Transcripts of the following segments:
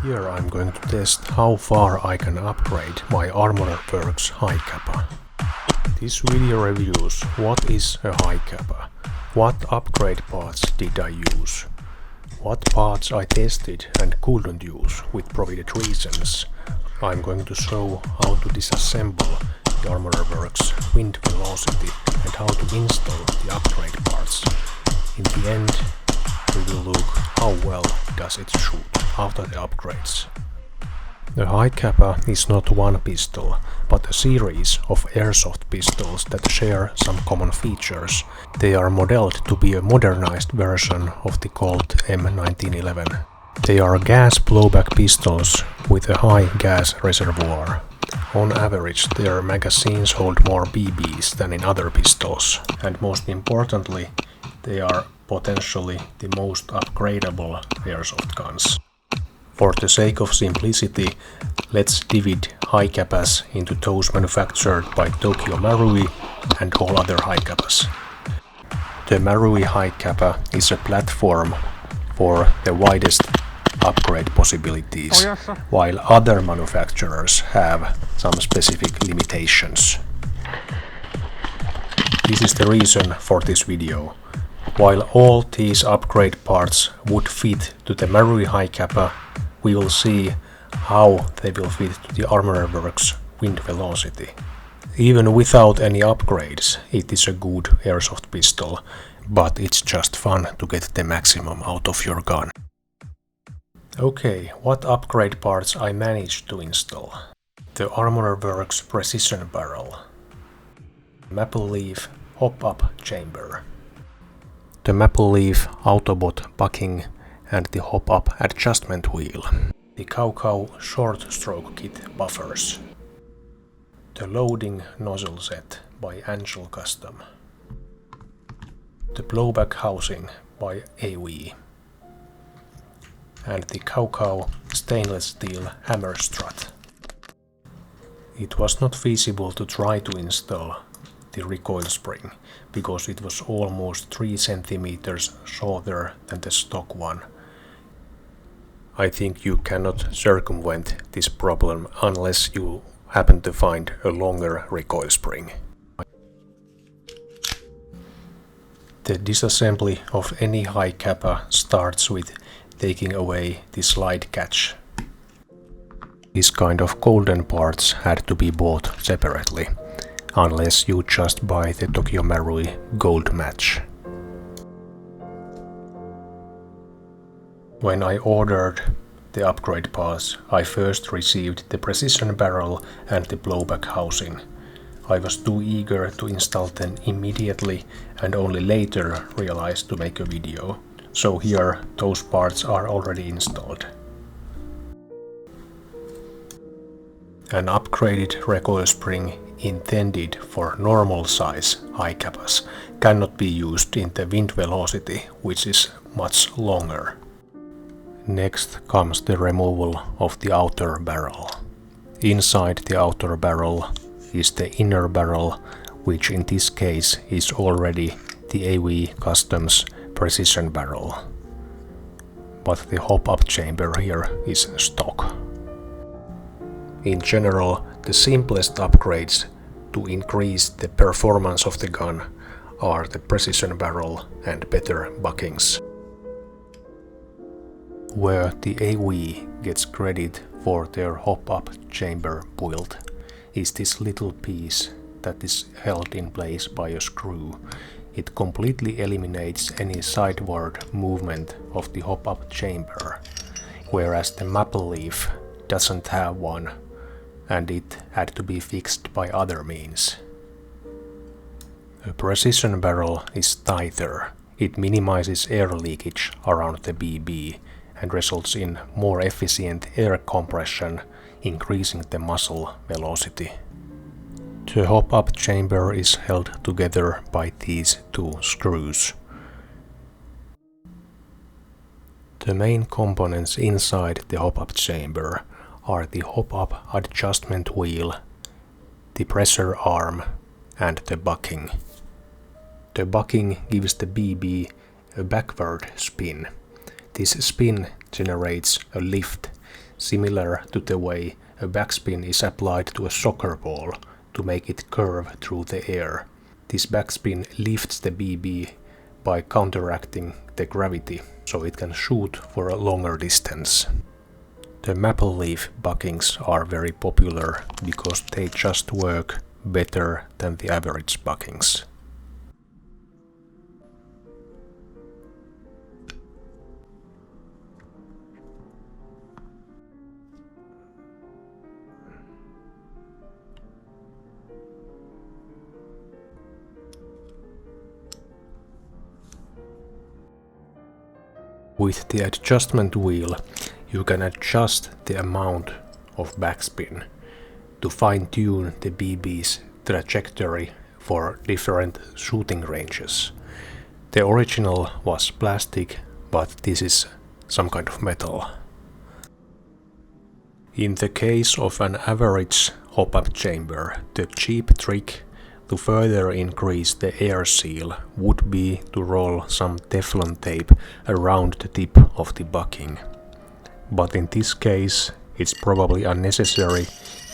Here I'm going to test how far I can upgrade my ArmorWorks High Kappa. This video reviews what is a High Kappa, what upgrade parts did I use, what parts I tested and couldn't use with provided reasons. I'm going to show how to disassemble the ArmorWorks Wind Velocity and how to install the upgrade parts. In the end, we will look how well does it shoot after the upgrades. The High Kappa is not one pistol, but a series of airsoft pistols that share some common features. They are modeled to be a modernized version of the Colt M1911. They are gas blowback pistols with a high gas reservoir. On average, their magazines hold more BBs than in other pistols, and most importantly, they are potentially the most upgradable airsoft guns. For the sake of simplicity, let's divide High Kappas into those manufactured by Tokyo Marui and all other High Kappas. The Marui High Kappa is a platform for the widest upgrade possibilities, while other manufacturers have some specific limitations. This is the reason for this video. While all these upgrade parts would fit to the Marui High Kappa, we will see how they will fit to the ArmorWorks Wind Velocity. Even without any upgrades, it is a good airsoft pistol, but it's just fun to get the maximum out of your gun. Okay, what upgrade parts I managed to install? The ArmorWorks Precision Barrel, Maple Leaf Hop-Up Chamber, the Maple Leaf Autobot bucking and the hop-up adjustment wheel, the Kaukau short stroke kit buffers, the loading nozzle set by Angel Custom, the blowback housing by AV, and the Kaukau stainless steel hammer strut. It was not feasible to try to install the recoil spring because it was almost 3 centimeters shorter than the stock one. I think you cannot circumvent this problem unless you happen to find a longer recoil spring. The disassembly of any High Kappa starts with taking away the slide catch. This kind of golden parts had to be bought separately, unless you just buy the Tokyo Marui gold match. When I ordered the upgrade parts, I first received the precision barrel and the blowback housing. I was too eager to install them immediately and only later realized to make a video. So here those parts are already installed. An upgraded recoil spring intended for normal size High Kappas cannot be used in the Wind Velocity, which is much longer. Next comes the removal of the outer barrel. Inside the outer barrel is the inner barrel, which in this case is already the AV Customs precision barrel. But the hop-up chamber here is stock. In general, the simplest upgrades to increase the performance of the gun are the precision barrel and better buckings. Where the AV gets credit for their hop-up chamber build is this little piece that is held in place by a screw. It completely eliminates any sideward movement of the hop-up chamber, whereas the Maple Leaf doesn't have one, and it had to be fixed by other means. A precision barrel is tighter. It minimizes air leakage around the BB and results in more efficient air compression, increasing the muzzle velocity. The hop-up chamber is held together by these two screws. The main components inside the hop-up chamber are the hop-up adjustment wheel, the pressure arm, and the bucking. The bucking gives the BB a backward spin. This spin generates a lift, similar to the way a backspin is applied to a soccer ball to make it curve through the air. This backspin lifts the BB by counteracting the gravity, so it can shoot for a longer distance. The maple leaf buckings are very popular because they just work better than the average buckings. With the adjustment wheel, you can adjust the amount of backspin to fine-tune the BB's trajectory for different shooting ranges. The original was plastic, but this is some kind of metal. In the case of an average hop-up chamber, the cheap trick to further increase the air seal would be to roll some Teflon tape around the tip of the bucking. But in this case, it's probably unnecessary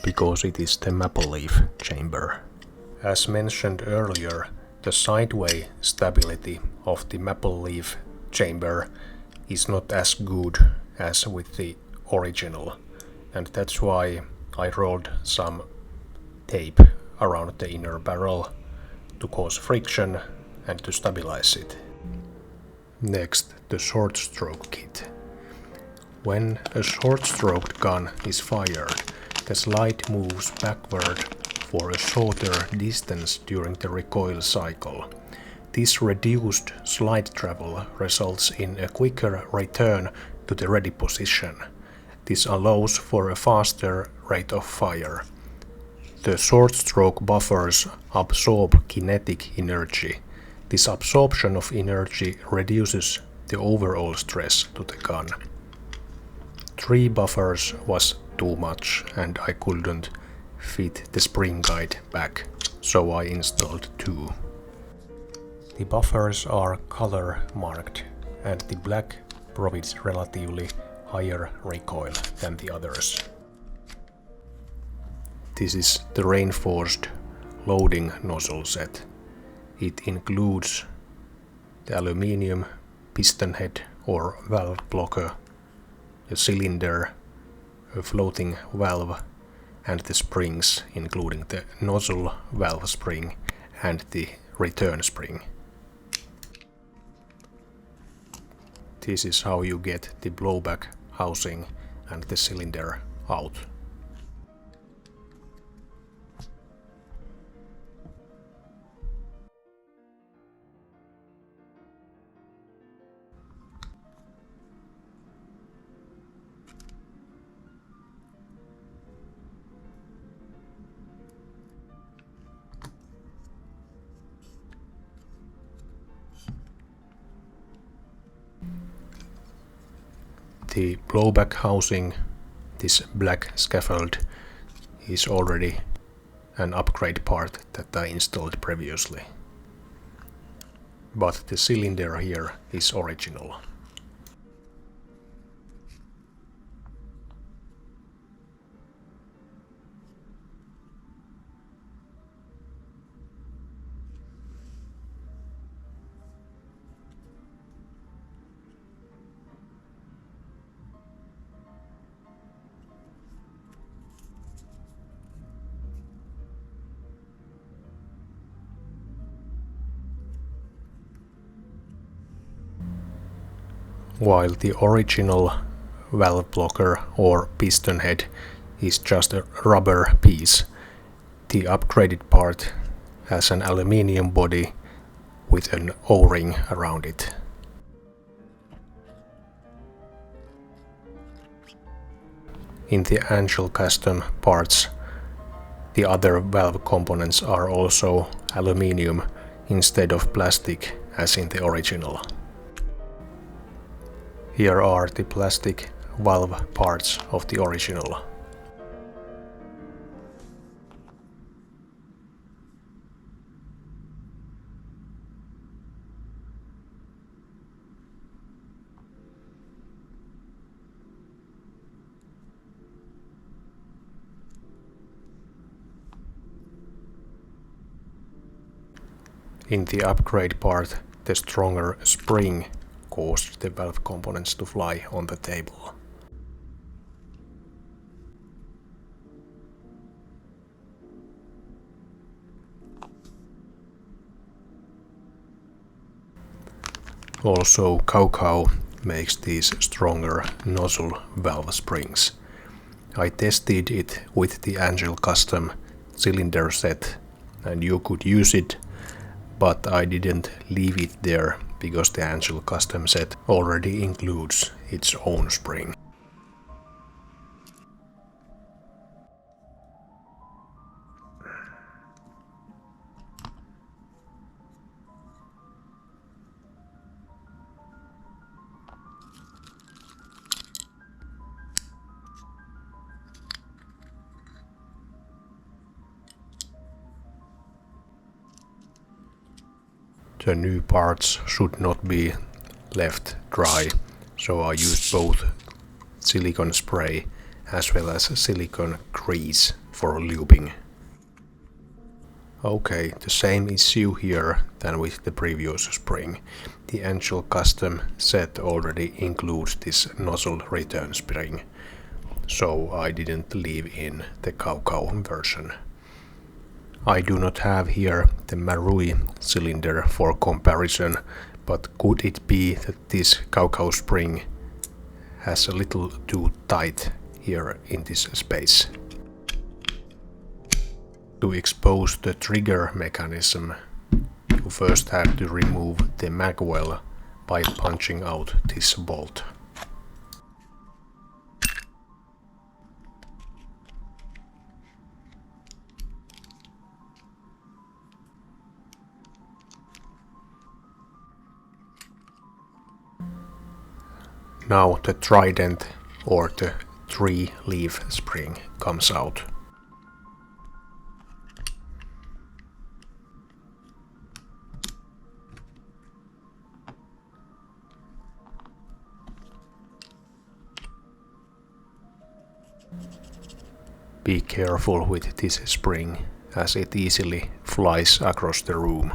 because it is the maple leaf chamber. As mentioned earlier, the sideway stability of the maple leaf chamber is not as good as with the original, and that's why I rolled some tape around the inner barrel to cause friction and to stabilize it. Next, the short stroke kit. When a short-stroked gun is fired, the slide moves backward for a shorter distance during the recoil cycle. This reduced slide travel results in a quicker return to the ready position. This allows for a faster rate of fire. The short stroke buffers absorb kinetic energy. This absorption of energy reduces the overall stress to the gun. 3 buffers was too much and I couldn't fit the spring guide back, so I installed 2. The buffers are color marked and the black provides relatively higher recoil than the others. This is the reinforced loading nozzle set. It includes the aluminium piston head or valve blocker, a cylinder, a floating valve, and the springs, including the nozzle valve spring and the return spring. This is how you get the blowback housing and the cylinder out. The blowback housing, this black scaffold, is already an upgrade part that I installed previously. But the cylinder here is original. While the original valve blocker or piston head is just a rubber piece, the upgraded part has an aluminium body with an O-ring around it. In the Angel custom parts, the other valve components are also aluminium instead of plastic as in the original. Here are the plastic valve parts of the original. In the upgrade part, the stronger spring caused the valve components to fly on the table. Also, Kaukau makes these stronger nozzle valve springs. I tested it with the Angel Custom cylinder set and you could use it, but I didn't leave it there because the Angel Custom set already includes its own spring. The new parts should not be left dry, so I used both silicone spray as well as silicone grease for lubing. Okay, the same issue here than with the previous spring. The Angel Custom set already includes this nozzle return spring, so I didn't leave in the Kaukau version. I do not have here the Marui cylinder for comparison, but could it be that this Kaukau spring has a little too tight here in this space? To expose the trigger mechanism, you first have to remove the magwell by punching out this bolt. Now the trident or the 3-leaf spring comes out. Be careful with this spring, as it easily flies across the room.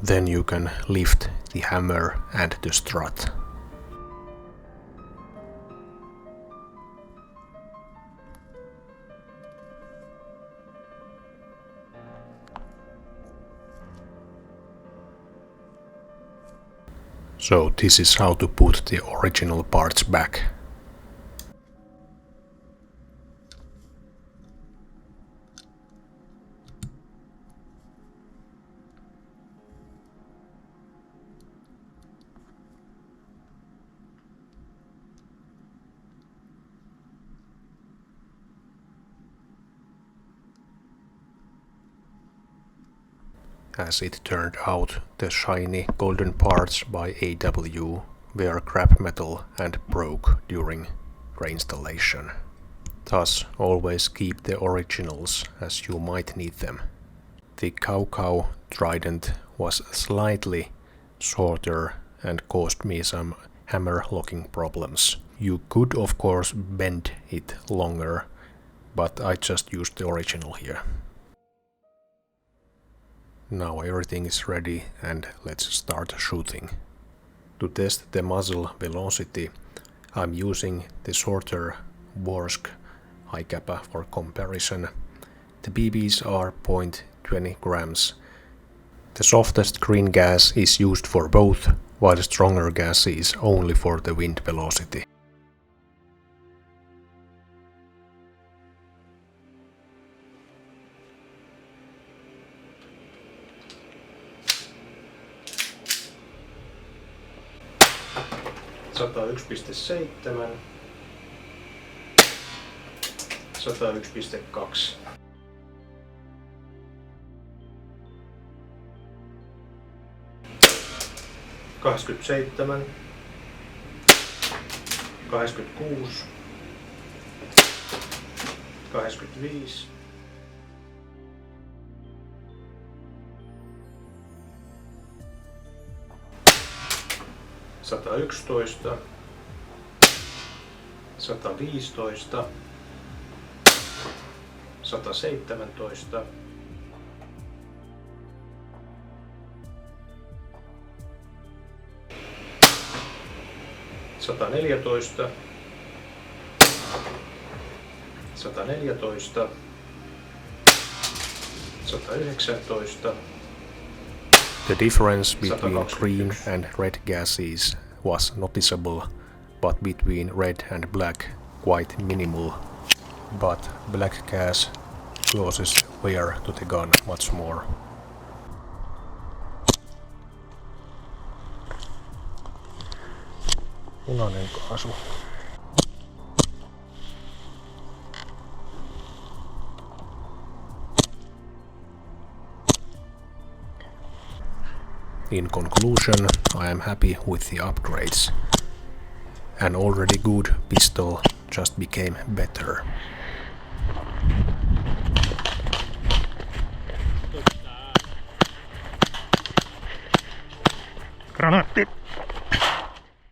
Then you can lift the hammer and the strut. So this is how to put the original parts back. As it turned out, the shiny golden parts by AW were scrap metal and broke during reinstallation. Thus, always keep the originals as you might need them. The Kaukau trident was slightly shorter and caused me some hammer locking problems. You could of course bend it longer, but I just used the original here. Now everything is ready and let's start shooting. To test the muzzle velocity, I'm using the shorter Vorsk high kappa for comparison. The BBs are 0.20 grams. The softest green gas is used for both, while the stronger gas is only for the wind velocity. Sata 1,7, 101,2, 87, 86, 85, 111, 115, 117, 114, 114, 119. The difference between green and red gases was noticeable, but between red and black quite minimal. But black gas causes wear to the gun much more. Punainen kaasu. In conclusion, I am happy with the upgrades. An already good pistol just became better. Granaatti!